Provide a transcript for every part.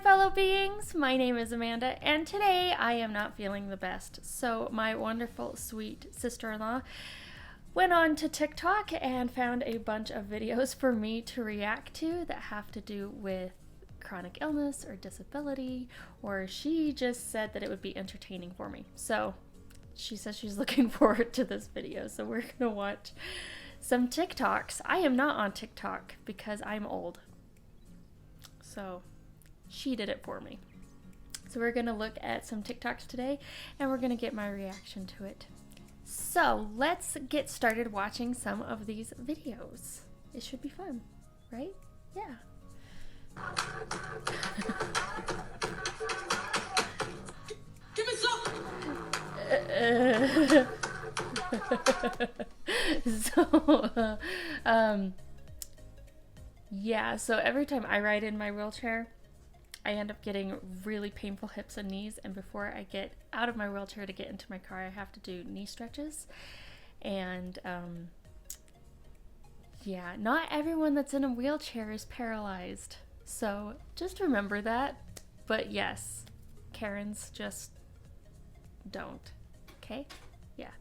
fellow beings, my name is Amanda, and today I am not feeling the best. So my wonderful, sweet sister-in-law went on to TikTok and found a bunch of videos for me to react to that have to do with chronic illness or disability, or she just said that it would be entertaining for me. So she says she's looking forward to this video, so we're gonna watch some TikToks. I am not on TikTok because I'm old. So she did it for me. So we're gonna look at some TikToks today and we're gonna get my reaction to it. So let's get started watching some of these videos. It should be fun, right? Yeah. Give me some. Yeah, so every time I ride in my wheelchair, I end up getting really painful hips and knees, and before I get out of my wheelchair to get into my car, I have to do knee stretches. And yeah, not everyone that's in a wheelchair is paralyzed, so just remember that. But yes, Karens just don't. Okay? Yeah.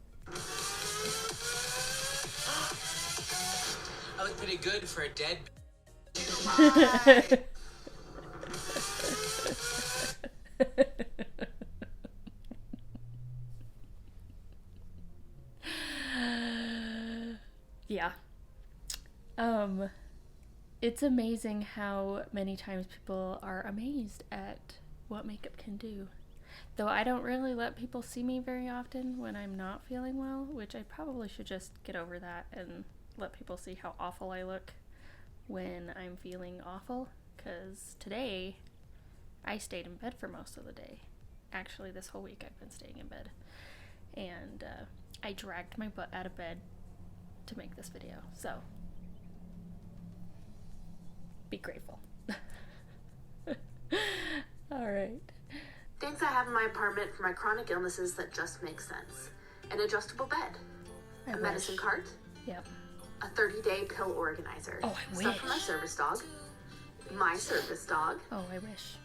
I look pretty good for a dead. Yeah. It's amazing how many times people are amazed at what makeup can do. Though I don't really let people see me very often when I'm not feeling well, which I probably should just get over that and let people see how awful I look when I'm feeling awful. Because today, I stayed in bed for most of the day. Actually, this whole week I've been staying in bed. And I dragged my butt out of bed to make this video. So, be grateful. Alright. Things I have in my apartment for my chronic illnesses that just make sense. An adjustable bed. I A wish. medicine cart. Yep. A 30-day pill organizer. Oh, I Stuff for my wish. service dog. My service dog. Oh, I wish.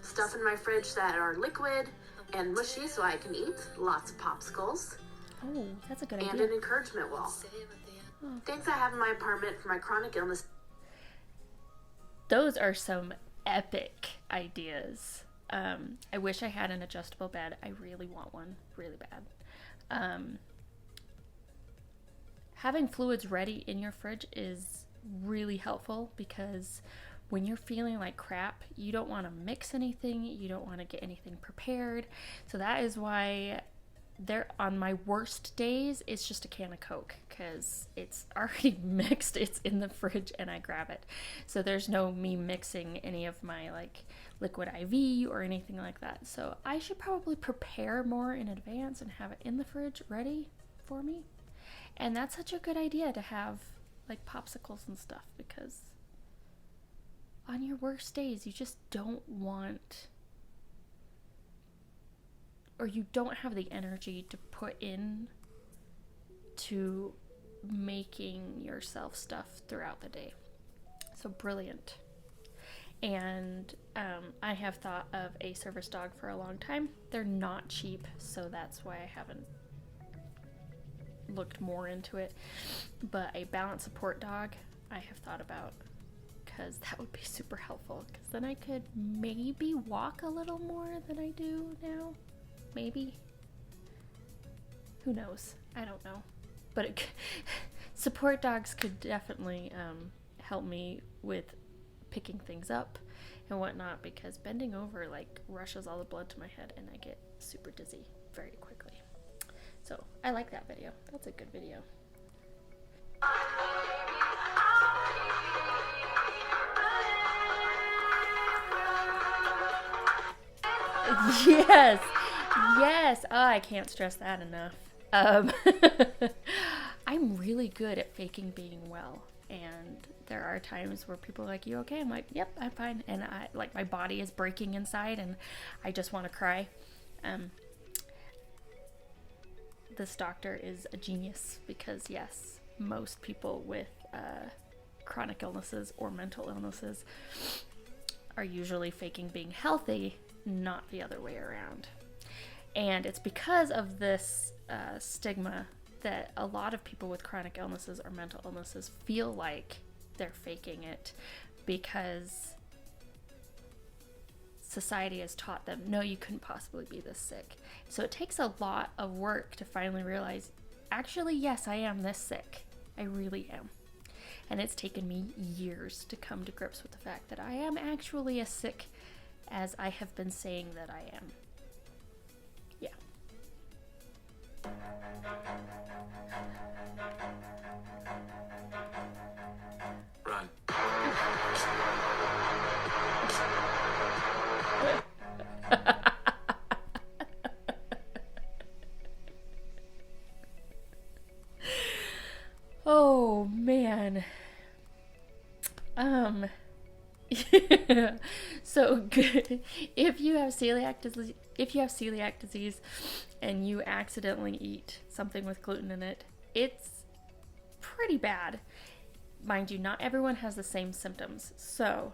Stuff in my fridge that are liquid and mushy so I can eat. Lots of popsicles. Oh, that's a good And idea. an encouragement wall. Oh. Things I have in my apartment for my chronic illness. Those are some epic ideas. I wish I had an adjustable bed. I really want one, really bad. Having fluids ready in your fridge is really helpful because when you're feeling like crap, you don't want to mix anything, you don't want to get anything prepared. So that is why on my worst days, it's just a can of Coke because it's already mixed, it's in the fridge, and I grab it. So there's no me mixing any of my like liquid IV or anything like that. So I should probably prepare more in advance and have it in the fridge ready for me. And that's such a good idea to have like popsicles and stuff, because on your worst days you just don't want, or you don't have the energy to put in to making yourself stuff throughout the day. So brilliant. And I have thought of a service dog for a long time. They're not cheap, so that's why I haven't looked more into it. But a balance support dog I have thought about, because that would be super helpful, because then I could maybe walk a little more than I do now. Maybe. Who knows? I don't know. But support dogs could definitely help me with picking things up and whatnot, because bending over like rushes all the blood to my head and I get super dizzy very quickly. So I like that video. That's a good video. Yes. Yes. Oh, I can't stress that enough. I'm really good at faking being well, and there are times where people are like, "You okay?" I'm like, "Yep, I'm fine," and I like my body is breaking inside, and I just want to cry. This doctor is a genius, because yes, most people with chronic illnesses or mental illnesses are usually faking being healthy, not the other way around. And it's because of this stigma that a lot of people with chronic illnesses or mental illnesses feel like they're faking it, because society has taught them, no, you couldn't possibly be this sick. So it takes a lot of work to finally realize, actually, yes, I am this sick. I really am. And it's taken me years to come to grips with the fact that I am actually as sick as I have been saying that I am. Yeah. Run. Oh man. So good. If you have celiac disease and you accidentally eat something with gluten in it, it's pretty bad. Mind you, not everyone has the same symptoms. So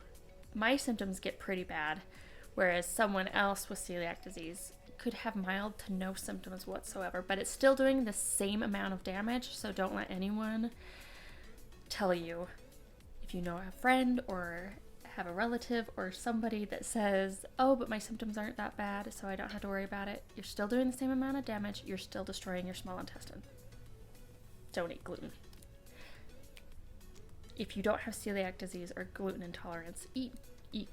my symptoms get pretty bad, whereas someone else with celiac disease could have mild to no symptoms whatsoever, but it's still doing the same amount of damage. So don't let anyone tell you, if you know a friend or have a relative or somebody that says, oh, but my symptoms aren't that bad, so I don't have to worry about it. You're still doing the same amount of damage. You're still destroying your small intestine. Don't eat gluten. If you don't have celiac disease or gluten intolerance, eat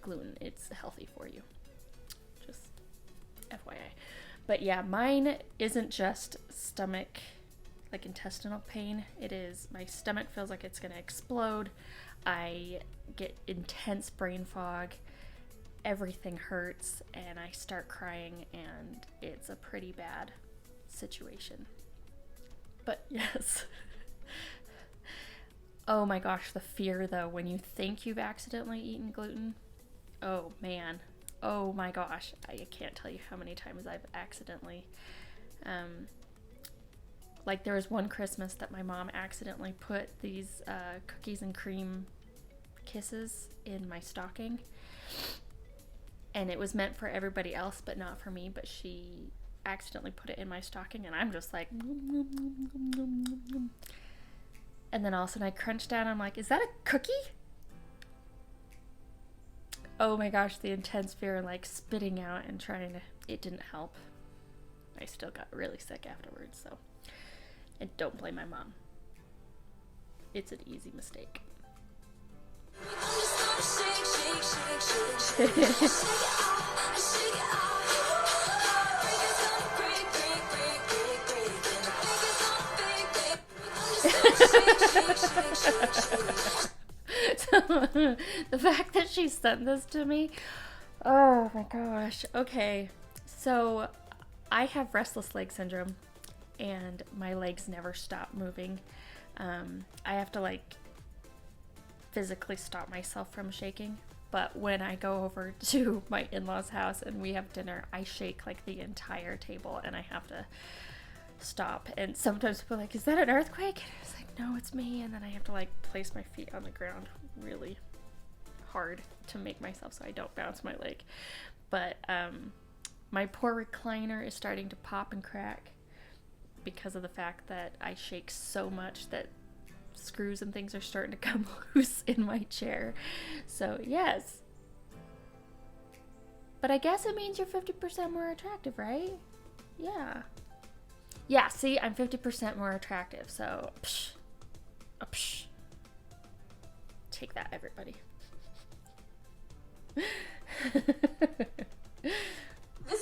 gluten. It's healthy for you. Just FYI. But yeah, mine isn't just stomach, like intestinal pain. It is, my stomach feels like it's going to explode. I get intense brain fog. Everything hurts and I start crying, and it's a pretty bad situation. But yes. Oh my gosh, the fear though, when you think you've accidentally eaten gluten. Oh man. Oh my gosh. I can't tell you how many times I've accidentally, like there was one Christmas that my mom accidentally put these cookies and cream kisses in my stocking. And it was meant for everybody else, but not for me. But she accidentally put it in my stocking, and I'm just like, and then all of a sudden I crunch down. I'm like, is that a cookie? Oh my gosh, the intense fear and like spitting out and trying to, it didn't help. I still got really sick afterwards, so. And don't blame my mom. It's an easy mistake. So, the fact that she sent this to me, oh my gosh. Okay, so I have restless leg syndrome, and my legs never stop moving. I have to like physically stop myself from shaking. But when I go over to my in-laws' house and we have dinner, I shake like the entire table, and I have to stop. And sometimes people are like, is that an earthquake? And I was like, no, it's me. And then I have to like place my feet on the ground really hard to make myself so I don't bounce my leg. But my poor recliner is starting to pop and crack because of the fact that I shake so much that screws and things are starting to come loose in my chair. So yes, but I guess it means you're 50% more attractive, right? Yeah, see, I'm 50% more attractive, so psh. Take that, everybody. This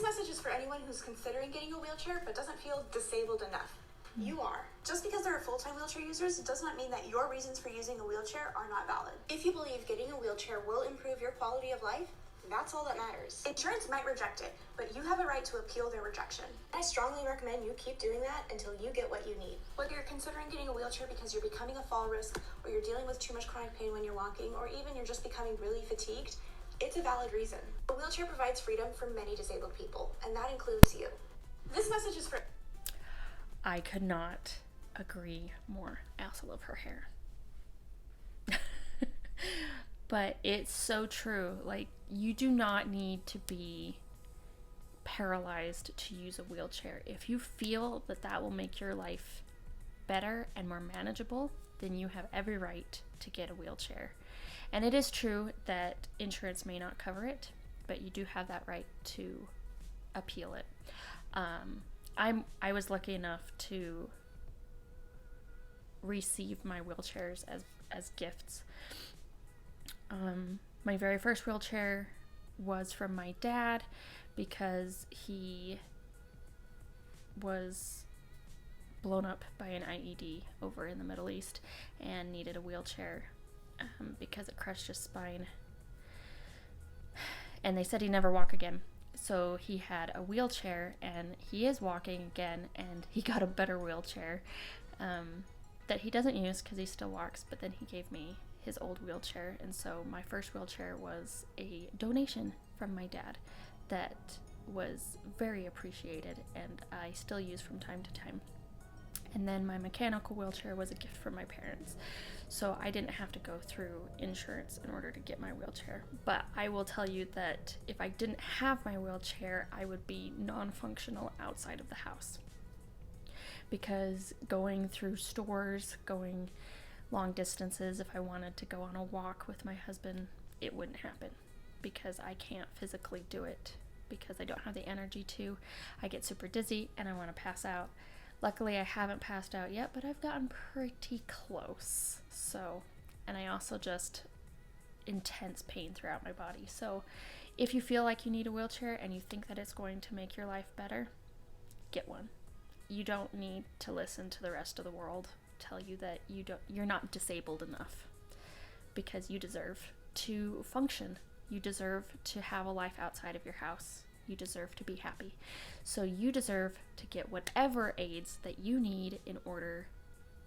message is for anyone who's considering getting a wheelchair but doesn't feel disabled enough. You are. Just because there are full-time wheelchair users does not mean that your reasons for using a wheelchair are not valid. If you believe getting a wheelchair will improve your quality of life, that's all that matters. Insurance might reject it, but you have a right to appeal their rejection. I strongly recommend you keep doing that until you get what you need. Whether you're considering getting a wheelchair because you're becoming a fall risk, or you're dealing with too much chronic pain when you're walking, or even you're just becoming really fatigued, it's a valid reason. A wheelchair provides freedom for many disabled people, and that includes you. This message is for... I could not agree more. I also love her hair. But it's so true. Like, you do not need to be paralyzed to use a wheelchair. If you feel that that will make your life better and more manageable, then you have every right to get a wheelchair. And it is true that insurance may not cover it, but you do have that right to appeal it. I was lucky enough to receive my wheelchairs as gifts. My very first wheelchair was from my dad because he was blown up by an IED over in the Middle East and needed a wheelchair because it crushed his spine. And they said he'd never walk again. So he had a wheelchair, and he is walking again, and he got a better wheelchair that he doesn't use because he still walks, but then he gave me his old wheelchair. And so my first wheelchair was a donation from my dad that was very appreciated, and I still use from time to time. And then my mechanical wheelchair was a gift from my parents. So I didn't have to go through insurance in order to get my wheelchair. But I will tell you that if I didn't have my wheelchair, I would be non-functional outside of the house. Because going through stores, going long distances, if I wanted to go on a walk with my husband, it wouldn't happen. Because I can't physically do it. Because I don't have the energy to. I get super dizzy and I want to pass out. Luckily, I haven't passed out yet, but I've gotten pretty close. So, and I also just intense pain throughout my body. So, if you feel like you need a wheelchair and you think that it's going to make your life better, get one. You don't need to listen to the rest of the world tell you that you're not disabled enough, because you deserve to function. You deserve to have a life outside of your house. You deserve to be happy. So you deserve to get whatever aids that you need in order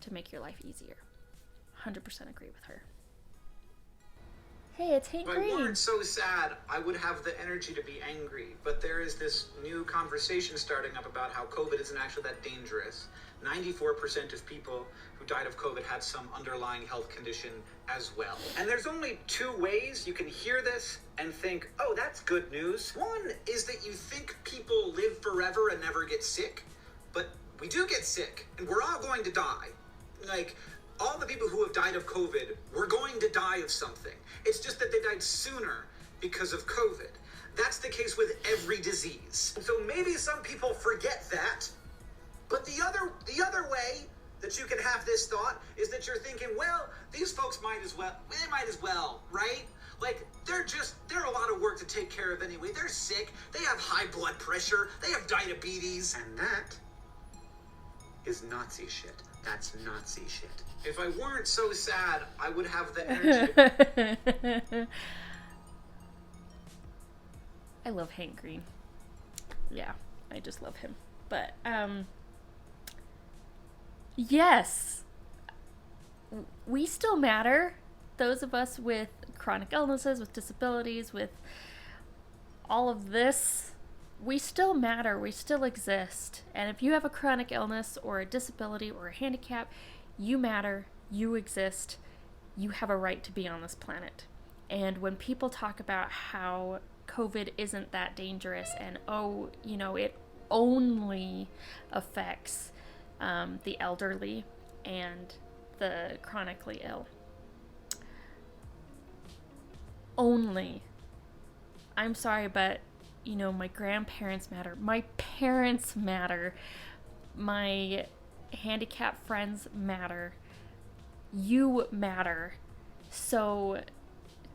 to make your life easier. 100% agree with her. Hey, it's Hank Green. If I weren't so sad, I would have the energy to be angry. But there is this new conversation starting up about how COVID isn't actually that dangerous. 94% of people who died of COVID had some underlying health condition as well. And there's only two ways you can hear this and think, oh, that's good news. One is that you think people live forever and never get sick, but we do get sick, and we're all going to die. Like, all the people who have died of COVID were going to die of something. It's just that they died sooner because of COVID. That's the case with every disease. So maybe some people forget that. But the other way that you can have this thought is that you're thinking, well, these folks might as well, right? Like, they're a lot of work to take care of anyway. They're sick, they have high blood pressure, they have diabetes. And that is Nazi shit. That's Nazi shit. If I weren't so sad, I would have the energy. I love Hank Green. Yeah, I just love him. But, yes, we still matter. Those of us with chronic illnesses, with disabilities, with all of this, we still matter. We still exist. And if you have a chronic illness or a disability or a handicap, you matter. You exist. You have a right to be on this planet. And when people talk about how COVID isn't that dangerous and, it only affects the elderly and the chronically ill. Only. I'm sorry, but, my grandparents matter. My parents matter. My handicapped friends matter. You matter. So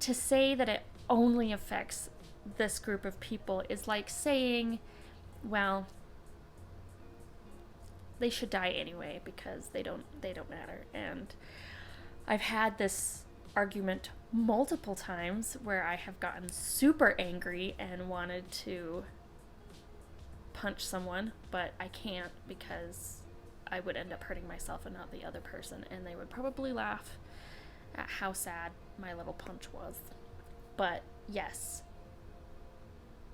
to say that it only affects this group of people is like saying, well, they should die anyway because they don't matter. And I've had this argument multiple times where I have gotten super angry and wanted to punch someone, but I can't because I would end up hurting myself and not the other person, and they would probably laugh at how sad my little punch was. But yes,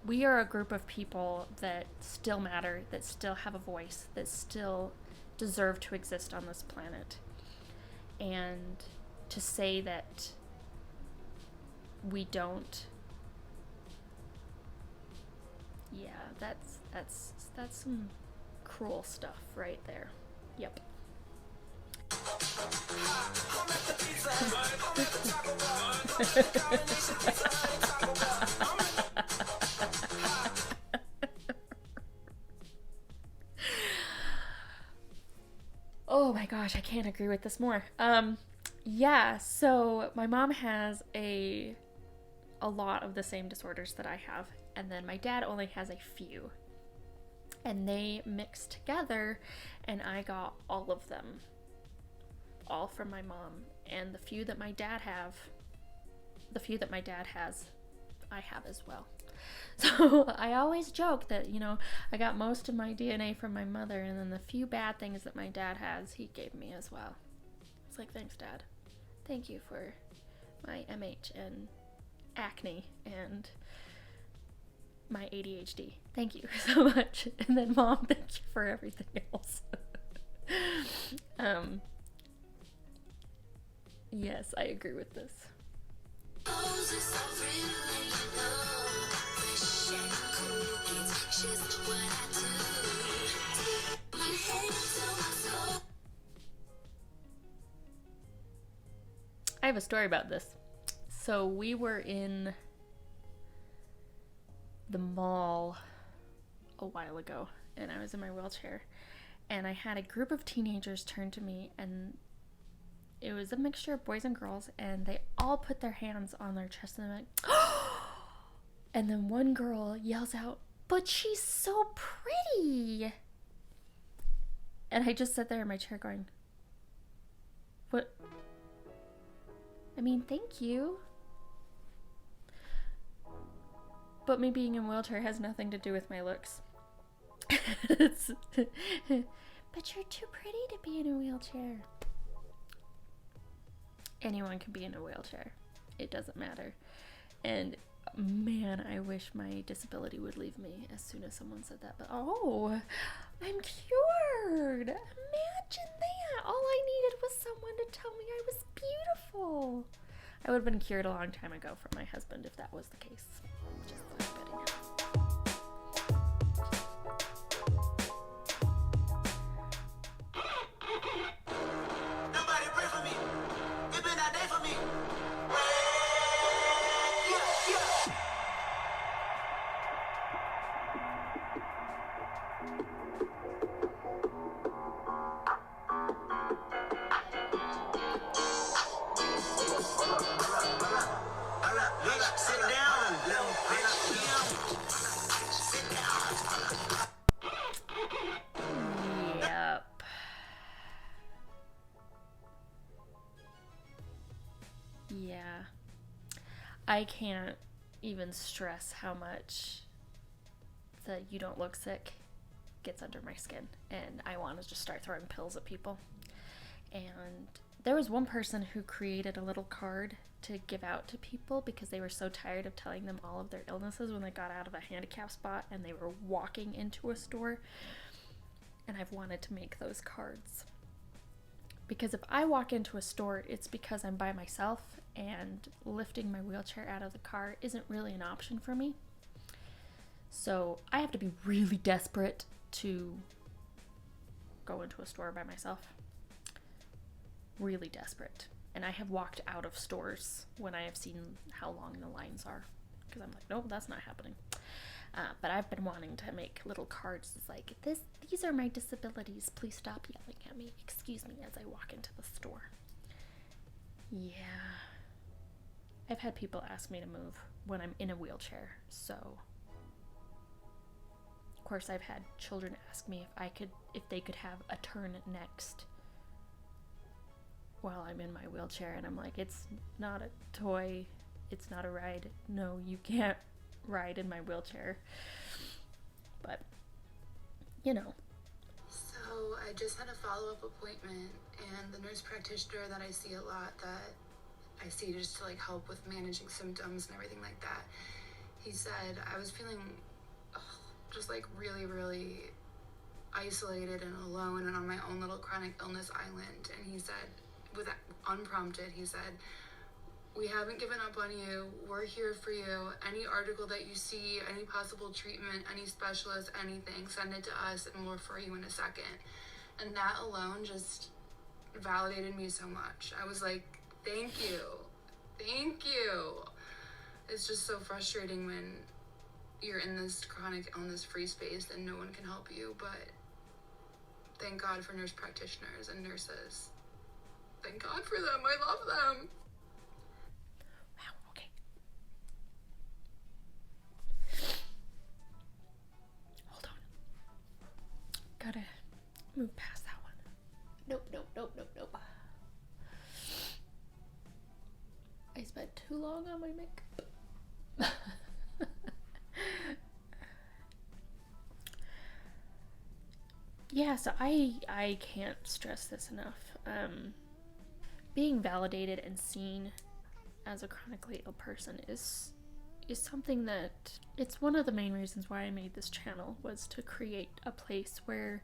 we are a group of people that still matter, that still have a voice, that still deserve to exist on this planet. And to say that we don't. Yeah, that's some cruel stuff right there. Yep. Oh my gosh, I can't agree with this more. Yeah, so my mom has a lot of the same disorders that I have, and then my dad only has a few. And they mixed together, and I got all of them. All from my mom. And the few that my dad has, I have as well. So I always joke that, you know, I got most of my DNA from my mother, and then the few bad things that my dad has, he gave me as well. It's like, thanks, Dad. Thank you for my MH and acne and my ADHD. Thank you so much. And then Mom, thank you for everything else. Yes, I agree with this. I have a story about this. So we were in the mall a while ago, and I was in my wheelchair, and I had a group of teenagers turn to me, and it was a mixture of boys and girls, and they all put their hands on their chest, and they're like, oh! And then one girl yells out, "But she's so pretty!" And I just sat there in my chair going, what? I mean, thank you. But me being in a wheelchair has nothing to do with my looks. But you're too pretty to be in a wheelchair. Anyone can be in a wheelchair. It doesn't matter. And man, I wish my disability would leave me as soon as someone said that. But oh, I'm cured. Imagine that. All I needed was someone to tell me I was beautiful. I would have been cured a long time ago from my husband if that was the case. Just getting out. Nobody pray for me. It been that day for me. Bitch, sit down. Little bitch. Sit down. Yep. Yeah. I can't even stress how much the "you don't look sick" gets under my skin, and I want to just start throwing pills at people. And there was one person who created a little card to give out to people because they were so tired of telling them all of their illnesses when they got out of a handicap spot and they were walking into a store. And I've wanted to make those cards. Because if I walk into a store, it's because I'm by myself, and lifting my wheelchair out of the car isn't really an option for me. So I have to be really desperate to go into a store by myself. Really desperate. And I have walked out of stores when I have seen how long the lines are, because I'm like, nope, that's not happening. But I've been wanting to make little cards. It's like, these are my disabilities. Please stop yelling at me. Excuse me as I walk into the store. Yeah. I've had people ask me to move when I'm in a wheelchair. So, of course, I've had children ask me if they could have a turn next while I'm in my wheelchair, and I'm like, it's not a toy, it's not a ride. No, you can't ride in my wheelchair. But, you know. So I just had a follow-up appointment, and the nurse practitioner that I see a lot, that I see just to like help with managing symptoms and everything like that, he said I was feeling just like really, really isolated and alone and on my own little chronic illness island. And he said, with unprompted, he said, We haven't given up on you. We're here for you. Any article that you see, any possible treatment, any specialist, anything, send it to us and we'll refer you in a second. And that alone just validated me so much. I was like, thank you. Thank you. It's just so frustrating when you're in this chronic illness free space and no one can help you, but thank God for nurse practitioners and nurses. Thank God for them. I love them. Wow, okay. Hold on. Gotta move past that one. Nope. I spent too long on my makeup. Yeah, so I can't stress this enough. Being validated and seen as a chronically ill person is something that, it's one of the main reasons why I made this channel, was to create a place where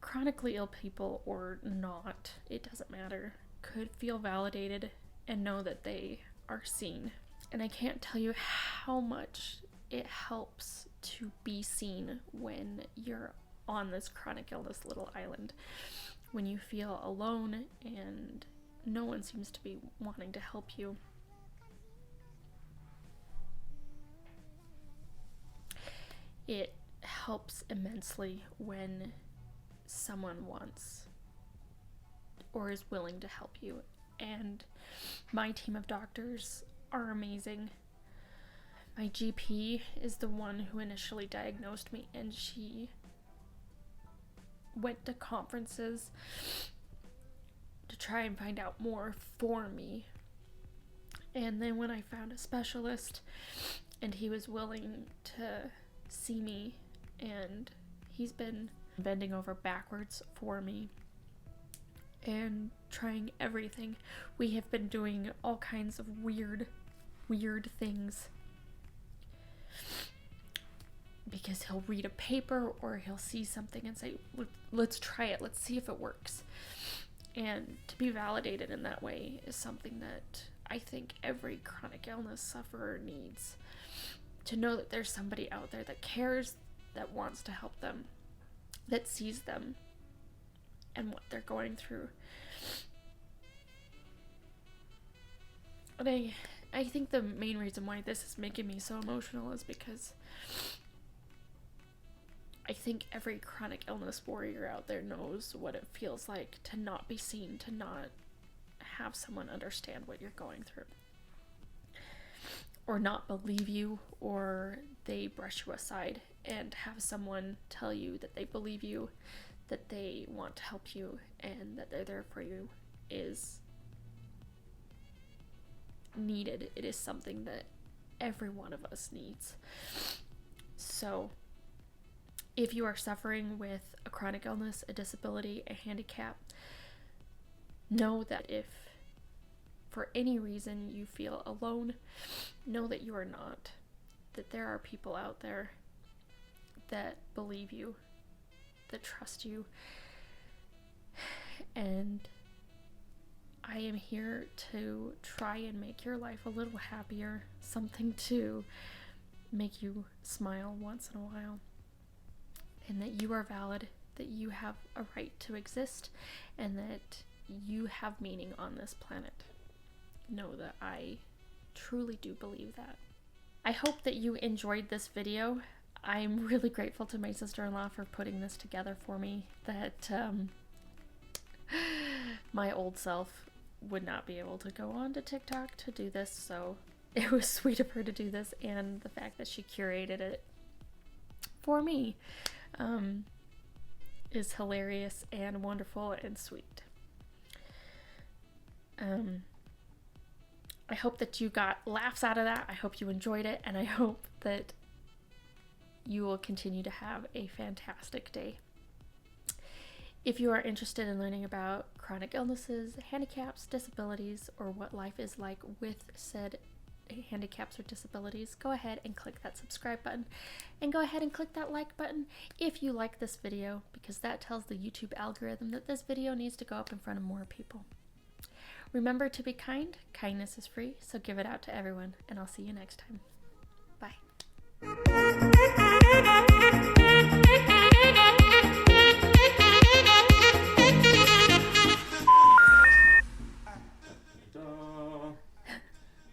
chronically ill people or not, it doesn't matter, could feel validated and know that they are seen. And I can't tell you how much it helps to be seen when you're on this chronic illness little island, when you feel alone and no one seems to be wanting to help you. It helps immensely when someone wants or is willing to help you, and my team of doctors are amazing. My GP is the one who initially diagnosed me, and she went to conferences to try and find out more for me. And then when I found a specialist and he was willing to see me, and he's been bending over backwards for me and trying everything. We have been doing all kinds of weird things, because he'll read a paper or he'll see something and say, let's try it, let's see if it works. And to be validated in that way is something that I think every chronic illness sufferer needs. To know that there's somebody out there that cares, that wants to help them, that sees them and what they're going through. And I think the main reason why this is making me so emotional is because I think every chronic illness warrior out there knows what it feels like to not be seen, to not have someone understand what you're going through, or not believe you, or they brush you aside. And have someone tell you that they believe you, that they want to help you, and that they're there for you is needed. It is something that every one of us needs. So if you are suffering with a chronic illness, a disability, a handicap, know that if for any reason you feel alone, know that you are not. That there are people out there that believe you, that trust you, and I am here to try and make your life a little happier, something to make you smile once in a while, and that you are valid, that you have a right to exist, and that you have meaning on this planet. Know that I truly do believe that. I hope that you enjoyed this video. I'm really grateful to my sister-in-law for putting this together for me, that my old self would not be able to go on to TikTok to do this, so it was sweet of her to do this, and the fact that she curated it for me is hilarious and wonderful and sweet. I hope that you got laughs out of that. I hope you enjoyed it, and I hope that you will continue to have a fantastic day. If you are interested in learning about chronic illnesses, handicaps, disabilities, or what life is like with said handicaps or disabilities, go ahead and click that subscribe button, and go ahead and click that like button if you like this video, because that tells the YouTube algorithm that this video needs to go up in front of more people. Remember to be kind. Kindness is free, so give it out to everyone, and I'll see you next time. Bye.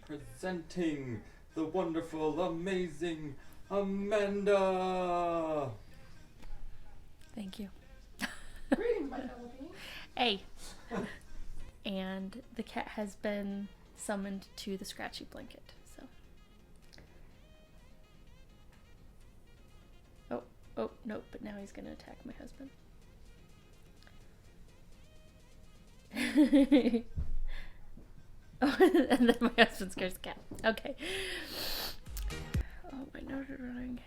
Presenting the wonderful, amazing Amanda. Thank you. Greetings, my fellow beings. Hey. And the cat has been summoned to the scratchy blanket. So. Oh, no, but now he's gonna attack my husband. Oh, and then my husband scares the cat. Okay. Oh, my nose is running.